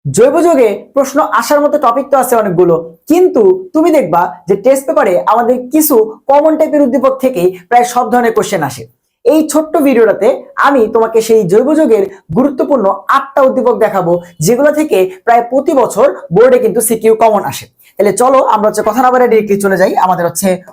জৈব যৌগে প্রশ্ন আসার মতো টপিক তো আছে অনেকগুলো, কিন্তু তুমি দেখবা যে টেস্ট পেপারে আমাদের কিছু কমন টাইপের উদ্দীপক থেকেই প্রায় সব ধরনের কোশ্চেন আসে। এই ছোট্ট ভিডিওটাতে আমি তোমাকে সেই জৈব যৌগের গুরুত্বপূর্ণ 8টা উদ্দীপক দেখাবো, যেগুলো থেকে প্রায় প্রতি বছর বোর্ডে কিন্তু সিকিউ কমন আসে। তাহলে চলো আমরা কথা না বলে ডিরেক্টলি চলে যাই আমাদের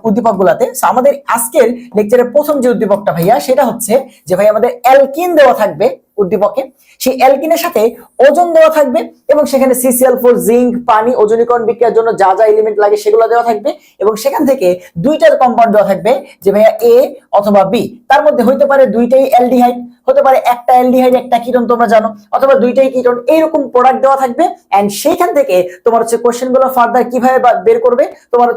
উদ্দীপক গুলাতে। আমাদের আজকের লেকচারের প্রথম যে উদ্দীপকটা ভাইয়া, সেটা হচ্ছে যে ভাই আমাদের অ্যালকিন দেওয়া থাকবে উদ্দীপকে, সেই অ্যালকিনের সাথে ওজন দেওয়া থাকবে এবং সেখানে CCl4, জিঙ্ক, পানি, ওজনীকরণ বিক্রিয়ার জন্য যা যা এলিমেন্ট লাগে সেগুলো দেওয়া থাকবে এবং সেখান থেকে দুইটা কম্পাউন্ড দেওয়া থাকবে যে ভাইয়া এ অথবা বি। তার মধ্যে হইতে পারে দুইটাই অ্যালডিহাইড, হতে পারে একটা অ্যালডিহাইড একটা কিটোন তোমরা জানো, অথবা দুইটাই কিটোন, এইরকম প্রোডাক্ট দেওয়া থাকবে। এন্ড সেইখান থেকে তোমার কোশ্চেন গুলো ফার্দার কিভাবে বের করবে, তোমার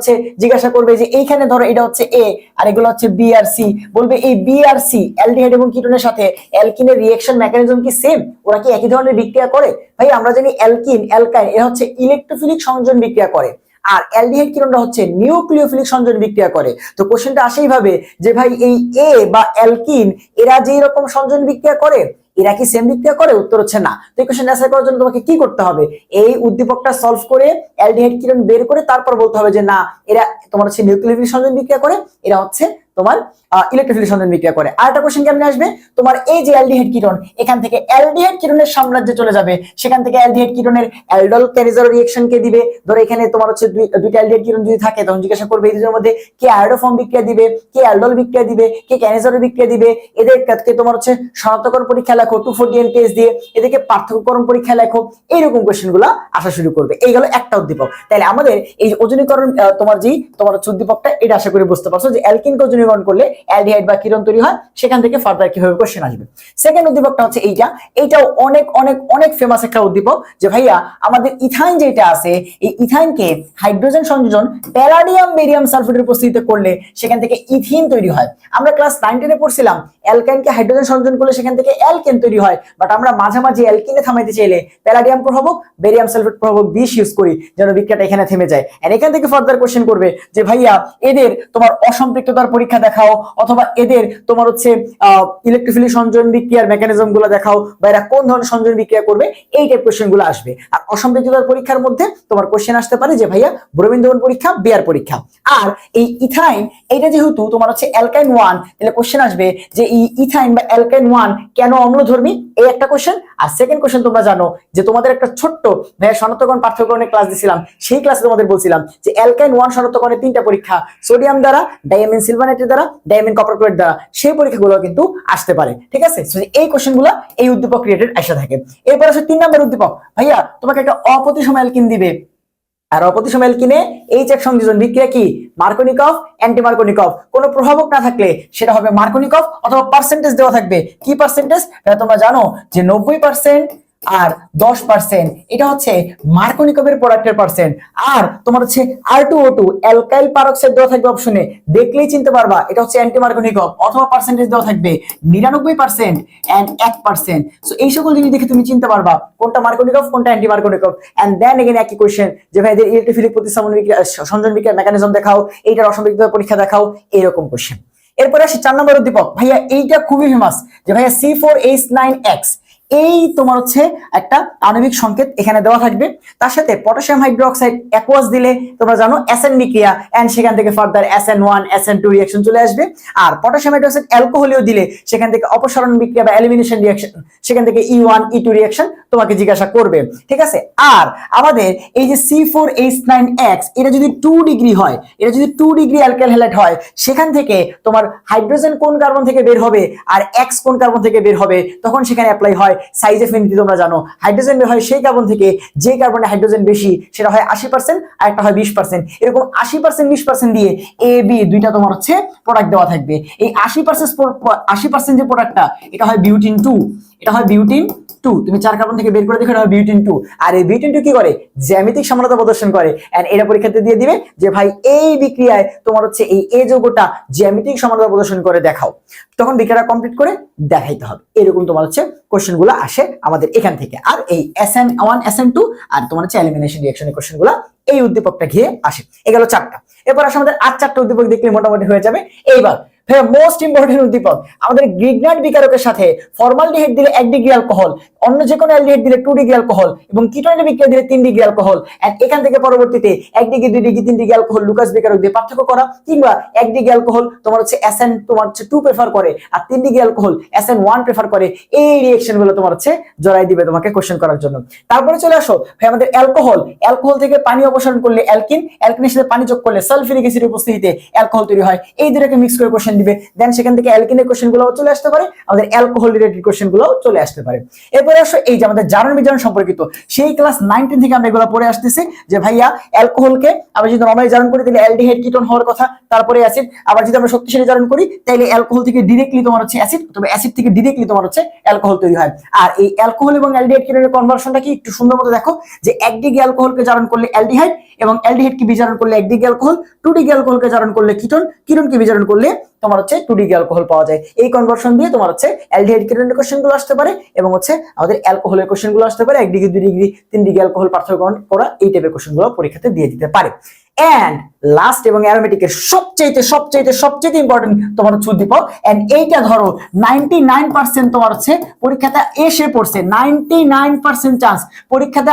জিজ্ঞাসা করবে যে এইখানে ধরো এটা হচ্ছে এ আর এগুলো হচ্ছে বি আর সি, বলবে এই বি আর সি অ্যালডিহাইড এবং কিটোনের সাথে অ্যালকিনের রিঅ্যাকশন মেকানিজম কি সেম, ওরা কি একই ধরনের বিক্রিয়া করে? ভাই আমরা জানি অ্যালকিন অ্যালকাইন এরা হচ্ছে ইলেকট্রোফিলিক সংযোজন বিক্রিয়া করে, আর অ্যালডিহাইড কিটোনটা হচ্ছে নিউক্লিওফিলিক সংযোজন বিক্রিয়া করে। তো কোশ্চেনটা আসেই ভাবে যে ভাই এই এ বা অ্যালকিন এরা যেই রকম সংযোজন বিক্রিয়া করে এরা কি সেম বিক্রিয়া করে? উত্তর হচ্ছে না। তো এই কোশ্চেন অ্যান্সার করার জন্য তোমাকে কি করতে হবে? এই উদ্দীপকটা সলভ করে অ্যালডিহাইড কিটোন বের করে তারপর বলতে হবে যে না এরা তোমার নিউক্লিওফিলিক সংযোজন বিক্রিয়া করে, এরা হচ্ছে তোমার ইলেকট্রোফিলিক সংযোজন বিক্রিয়া করে। আর একটা কোশ্চেন কেমনে আসবে, তোমার এই যে অ্যালডিহাইড কিটোন এখান থেকে অ্যালডিহাইড কিটোনের সাম্রাজ্যে চলে যাবে, সেখান থেকে অ্যালডিহাইড কিটোনের অ্যালডল ক্যারিজার রিঅ্যাকশন কে দিবে। ধরো এখানে তোমার দুইটা অ্যালডিহাইড কিটোন যদি থাকে তখন জিজ্ঞাসা করবে এই দুটোর মধ্যে কে আয়োডোফর্ম বিক্রিয়া দিবে, কে অ্যালডল বিক্রিয়া দিবে, কে ক্যানিজার বিক্রিয়া দিবে। এদেরকে তোমার শনাক্তকরণ পরীক্ষা লেখো 2,4-DN টেস্ট দিয়ে, এদেরকে পার্থক্যকরণ পরীক্ষা লেখো। এইরকম কোশ্চেন গুলা আসা শুরু করবে। এই গেল একটা উদ্দীপক। তাহলে আমাদের এই ওজনীকরণ তোমার উদ্দীপকটা এটা আশা করি বুঝতে পারছো যে অ্যালকিনকে ওজনীকরণ করলে অ্যালডিহাইড বা কিটোন তৈরি হয়, সেখান থেকে ফার্দার কিভাবে কোশ্চেন আসবে। সেকেন্ড উদ্দীপকটা হচ্ছে এইটাও অনেক অনেক অনেক ফেমাস একটা উদ্দীপক যে ভাইয়া আমাদের ইথাইন যেটা আছে এই ইথাইনকে হাইড্রোজেন সংযোজন প্যালাডিয়াম বেরিয়াম সালফেটের উপস্থিতিতে করলে সেখান থেকে ইথিন তৈরি হয়। আমরা ক্লাস 9-10 পড়ছিলাম অ্যালকাইনকে হাইড্রোজেন সংযোজন করলে সেখান থেকে অ্যালকেন তৈরি হয়, বাট আমরা মাঝামাঝি অ্যালকিনে থামাইতে চাইলে প্যালাডিয়াম প্রভাবক বেরিয়াম সালফেট প্রভাবক বিষ ইউজ করি যেন বিক্রিয়াটা এখানে থেমে যায়। এন্ড এখান থেকে ফার্দার কোশ্চেন করবে যে ভাইয়া এদের তোমার অসম্পৃক্ততার পরীক্ষা দেখাও, অথবা এদের তোমার ইলেকট্রোফিলিক সংযোজন বিক্রিয়ার মেকানিজম গুলো দেখাও, বা এরা কোন ধরনের সংযোজন বিক্রিয়া করবে। এই টাইপ কোশ্চেন গুলো আসবে। আর অসম্পৃক্ততার পরীক্ষার মধ্যে তোমার কোশ্চেন আসতে পারে যে ভাইয়া ব্রোমিন দ্রবণ পরীক্ষা, বিয়ার পরীক্ষা। আর এই ইথাইন এটা যেহেতু তোমার অ্যালকাইন 1, তাহলে কোশ্চেন আসবে যে এই ইথাইন বা অ্যালকাইন 1 কেন অম্লধর্মী, এই একটা কোশ্চেন। আর সেকেন্ড কোশ্চেন তোমরা জানো যে তোমাদের একটা ছোট্ট ভাইয়া শনাক্তকরণ পার্থক্যকরণের ক্লাস দিছিলাম, সেই ক্লাসে তোমাদের বলছিলাম যে অ্যালকাইন 1 শনাক্তকরণের 3টা পরীক্ষা, সোডিয়াম দ্বারা, ডাইমিন সিলভানেটের দ্বারা, ডাইমিন কপার ক্লোরাইড দ্বারা, সেই পরীক্ষাগুলো কিন্তু আসতে পারে। ঠিক আছে, এই কোশ্চেনগুলো এই উদ্দীপক রিলেটেড আসা থাকে। এরপর আসে 3 নম্বর উদ্দীপক, ভাইয়া তোমাকে একটা অপ্রতিসম অ্যালকিন দিবে, আর অপ্রতিসম অ্যালকিনে এইচ1 সংযোজন বিক্রিয়া কি মার্কোনিকভ অ্যান্টি মার্কোনিকভ, কোনো প্রভাবক না থাকলে সেটা হবে মার্কোনিকভ, অথবা পার্সেন্টেজ দেওয়া থাকবে। কি পার্সেন্টেজ? তোমরা জানো যে 90% আর 10% এটা হচ্ছে মার্কোনিকভের প্রোডাক্টের পার্সেন্ট। আর তোমার R2O2 অ্যালকাইল পারক্সাইড দেওয়া থাকবে অপশনে, দেখলেই চিনতে পারবা এটা হচ্ছে অ্যান্টি মার্কোনিকভ, অথবা পার্সেন্টেজ দেওয়া থাকবে 99% এন্ড 1%। সো এই সকল জিনিস দেখে তুমি চিনতে পারবা কোনটা মার্কোনিকভ কোনটা অ্যান্টি মার্কোনিকভ। এন্ড দেন এগেইন একই কোশ্চেন যে ভাই এদের ইলেকট্রোফিলিক প্রতিস্থাপন বিক্রিয়া সংযোজন বিক্রিয়ার মেকানিজম দেখাও, এইটার অসম্পৃক্ততার পরীক্ষা দেখাও, এরকম কোশ্চেন। এরপরে আসি 4 নম্বর উদ্দীপক, ভাইয়া এইটা খুবই ফেমাস যে ভাইয়া C4H9X, এই তোমার একটা আণবিক সংকেত এখানে দেওয়া থাকবে, তার সাথে পটাশিয়াম হাইড্রোক্সাইড অ্যাকোয়াস দিলে তোমরা জানো SN বিক্রিয়া, এন্ড সেখান থেকে ফার্দার SN1 SN2 রিঅ্যাকশন চলে আসবে। আর পটাশিয়াম হাইড্রোক্সাইড অ্যালকোহলিও দিলে সেখান থেকে অপসারণ বিক্রিয়া বা এলিমিনেশন রিঅ্যাকশন, সেখান থেকে E1 E2 রিঅ্যাকশন তোমাকে জিজ্ঞাসা করবে। ঠিক আছে, আর আমাদের এই যে C4H9X এটা যদি 2 ডিগ্রি হয়, এটা যদি 2 ডিগ্রি অ্যালকাইল হ্যালাইড হয়, সেখান থেকে তোমার হাইড্রোজেন কোন কার্বন থেকে বের হবে আর X কোন কার্বন থেকে বের হবে, তখন সেখানে অ্যাপ্লাই হয় সাইজ এফিনিটি। তোমরা জানো হাইড্রোজেন বের হয় সেই কার্বন থেকে যে কার্বনে হাইড্রোজেন বেশি, সেটা হয় 80% আর একটা হয় 20%। এরকম 80% 20% দিয়ে এ বি দুইটা তোমার প্রোডাক্ট দেওয়া থাকবে। এই 80% যে প্রোডাক্টটা এটা হয় বিউটিন 2, এটা হয় বিউটিন 2। তুমি 4 কার্বন থেকে বের করে দেখো এটা হয় বিউটিন 2। আর এই বিউটিন 2 কি করে? জ্যামিতিক সমানতা প্রদর্শন করে। এন্ড এটা পরীক্ষাতে দিয়ে দিবে যে ভাই এই বিক্রিয়ায় তোমার এই এ যৌগটা জ্যামিতিক সমানতা প্রদর্শন করে দেখাও, তখন বিক্রিয়াটা কমপ্লিট করে দেখাইতে হবে। এরকম তোমার কোশ্চেনগুলো আসে আমাদের এখান থেকে। আর এই SN1 SN2 আর তোমার এলিমিনেশন রিঅ্যাকশনের কোশ্চেনগুলো এই উদ্দীপকটা ঘিরে আসে। এগুলো 4টা। এরপর আসে আমাদের আর 4টা উদ্দীপক দেখলে মোটামুটি হয়ে যাবে। এইবার মোস্ট ইম্পর্টেন্ট উদ্দীপক, আমাদের গ্রিগনাইট বিকারকের সাথে ফর্মালডিহাইড দিলে 1 ডিগ্রি অ্যালকোহল, অন্য যে কোনো অ্যালডিহাইড দিলে 2 ডিগ্রি অ্যালকোহল এবং কিটোনের বিক্রিয়া দিলে 3 ডিগ্রি অ্যালকোহল। এন্ড এখান থেকে পরবর্তীতে 1 degree 2 degree 3 degree alcohol Lucas বিকারক দিয়ে পার্থক্য করা, কিংবা 1 ডিগ্রি অ্যালকোহল তোমার হচ্ছে SN তোমার হচ্ছে 2 প্রেফার করে আর 3 ডিগ্রি অ্যালকোহল SN1 প্রেফার করে, এই রিঅ্যাকশন গুলো তোমার হচ্ছে জড়াই দিবে তোমাকে কোশ্চেন করার জন্য। তারপরে চলে আসো ভাই আমাদের অ্যালকোহল, অ্যালকোহল থেকে পানি অপসারণ করলে অ্যালকিন, অ্যালকিনের সাথে পানি যোগ করলে সালফিউরিক অ্যাসিডের উপস্থিতিতে অ্যালকোহল তৈরি হয়, এই দুটোকে মিক্স করে কোশ্চেন দিবে। দেন সেখান থেকে অ্যালকিনের কোশ্চেন গুলো চলে আসতে পারে, আমাদের অ্যালকোহল রিলেটেড কোশ্চেন গুলো চলে আসতে পারে। এরপরে আসো এই যে আমাদের জারণ বিজারণ সম্পর্কিত, সেই ক্লাস 19 থেকে আমরা এগুলো পড়ে আসতেছি যে ভাইয়া অ্যালকোহলকে আমরা যদি নরমালি জারণ করি তাহলে অ্যালডিহাইড কিটোন হওয়ার কথা, তারপরে অ্যাসিড। আবার যদি আমরা শক্তিশালী জারণ করি তাহলে অ্যালকোহল থেকে ডিরেক্টলি তোমার হচ্ছে অ্যাসিড, তবে অ্যাসিড থেকে ডিরেক্টলি তোমার হচ্ছে অ্যালকোহল তৈরি হয়। আর এই অ্যালকোহল এবং অ্যালডিহাইড কিটোনের কনভার্সনটা কি একটু সুন্দর মতো দেখো, যে 1 ডিগ্রি অ্যালকোহলকে জারণ করলে অ্যালডিহাইড এবং অ্যালডিহাইডকে বিজারণ করলে 1 ডিগ্রি অ্যালকোহল, 2 ডিগ্রি অ্যালকোহলকে জারণ করলে কিটোন, কিটোনকে বিজারণ করলে তোমার হচ্ছে 2 ডিগ্রি অ্যালকোহল পাওয়া যায়। এই কনভার্সন দিয়ে তোমার হচ্ছে অ্যালডিহাইড কিটোনের কোশ্চেন গুলো আসতে পারে এবং হচ্ছে আমাদের অ্যালকোহলের কোশ্চেন গুলো আসতে পারে, 1 ডিগ্রি 2 ডিগ্রি 3 ডিগ্রি অ্যালকোহল পার্থক্য করা, এই টাইপের কোশ্চেন গুলো পরীক্ষাতে দিয়ে দিতে পারে। এন্ড লাস্ট এবং অ্যারোমেটিকের সবচেয়ে ইম্পর্টেন্ট তোমার হচ্ছে উদ্দীপক। এন্ড এইটা ধরো 99% তোমার হচ্ছে পরীক্ষাতে এসে পড়ছে, 99% চান্স পরীক্ষাতে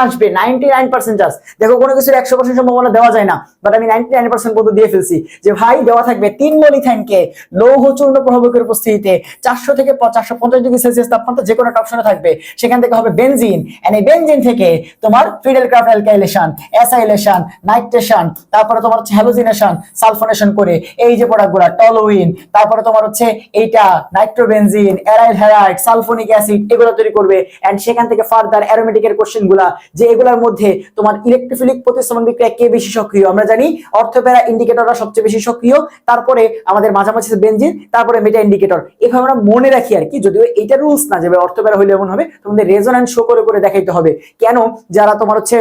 আসবে 99% চান্স। দেখো কোনো কিছুর 100% সম্ভাবনা দেওয়া যায় না, বাট আমি 99% পর্যন্ত দিয়ে ফেলছি যে ভাই দেওয়া থাকবে 3 মোল ইথাইনকে লৌহ চূর্ণ প্রভাবকের উপস্থিতিতে 400 থেকে 450 ডিগ্রি সেলসিয়াস তাপমাত্রা যে কোনো একটা অপশনে থাকবে, সেখান থেকে হবে বেনজিন, এন্ড এই বেনজিন থেকে তোমার ফিডেলক্রাফট অ্যালকাইলেশন, অ্যাসাইলেশন, নাইট্রেশন, তারপরে তোমার হচ্ছে হ্যালোজিনেশন, সালফোনেশন করে এই যে প্রোডাক্টগুলো টলুইন, তারপরে তোমার হচ্ছে এইটা nitrobenzene, aryl halide, sulphonic acid, এগুলো তৈরি করবে। এন্ড সেখান থেকে ফার্দার অ্যারোমেটিকের কোশ্চেনগুলো, যে এগুলোর মধ্যে তোমার ইলেকট্রোফিলিক প্রতিস্থাপন বিক্রিয়া কে বেশি সক্রিয়, আমরা জানি অর্থোপ্যারা ইন্ডিকেটররা সবচেয়ে বেশি সক্রিয়, তারপরে আমাদের মাঝামাঝি বেনজিন, তারপরে মেটা ইন্ডিকেটর। এভাবে আমরা মনে রাখি আর কি, যদিও এইটা রুলস না যে অর্থোপ্যারা হইলে এমন হবে, তোমাদের রেজোন্যান্স শো করে করে দেখাইতে হবে। কেন? যারা তোমার হচ্ছে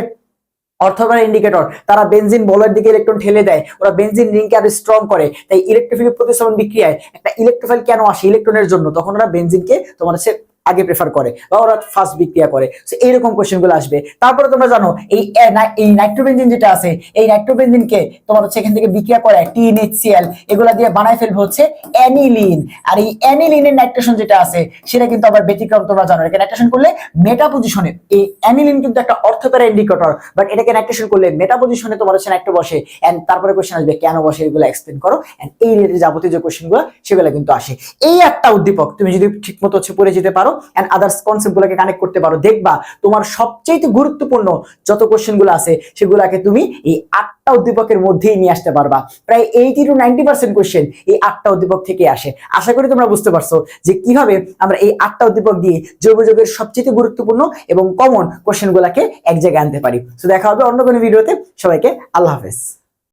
অর্থোপ্যারা ইন্ডিকেটর তারা বেনজিন বলের দিকে ইলেকট্রন ঠেলে দেয়, ওরা বেনজিন রিংকে আরো স্ট্রং করে, তাই ইলেকট্রোফিলিক প্রতিস্থাপন বিক্রিয়ায় একটা ইলেকট্রোফাইল কেন আসে ইলেকট্রনের জন্য, তখন ওরা বেনজিনকে তোমার হচ্ছে আগে প্রেফার করে বা ওরা ফার্স্ট বিক্রিয়া করে। সো এইরকম কোশ্চেন গুলো আসবে। তারপরে তোমরা জানো এই নাইট্রোবেনজিন যেটা আছে, এই নাইট্রোবেনজিনকে তোমার হচ্ছে এখান থেকে বিক্রিয়া করে TnHCl, এগুলা দিয়ে বানায় ফেলবে হচ্ছে অ্যানিলিন। আর এই অ্যানিলিনের নাইট্রেশন যেটা আছে সেটা কিন্তু আবার ব্যতিক্রম, তোমরা জানো এটাকে নাইট্রেশন করলে মেটা পজিশনে, এই অ্যানিলিন কিন্তু একটা অর্থোপ্যারা ইন্ডিকেটর, বাট এটাকে নাইট্রেশন করলে মেটা পজিশনে তোমার হচ্ছে নাইট্রো বসে। এন্ড তারপরে কোশ্চেন আসবে কেন বসে, এগুলো এক্সপ্লেন করো। এন্ড এই রিলেটেড যাবতীয় যে কোশ্চেনগুলো সেগুলো কিন্তু আসে। এই একটা উদ্দীপক তুমি যদি ঠিকমতো হচ্ছে পড়ে যেতে পারো এন্ড আদার্স কনসেপ্ট গুলোকে কানেক্ট করতে পারো, দেখবা তোমার সবচেয়ে গুরুত্বপূর্ণ যত কোশ্চেন গুলো আছে সেগুলোকে তুমি এই 8টা উদ্দীপকের মধ্যেই নিয়ে আসতে পারবা। প্রায় 80 to 90% কোশ্চেন এই 8টা উদ্দীপক থেকে আসে। আশা করি তোমরা বুঝতে পারছো যে কিভাবে আমরা এই 8টা উদ্দীপক দিয়ে জৈব যৌগের সবচেয়ে গুরুত্বপূর্ণ এবং কমন কোশ্চেন গুলাকে এক জায়গায় আনতে পারি। তো দেখা হবে অন্য কোনো ভিডিওতে। সবাইকে আল্লাহ হাফেজ।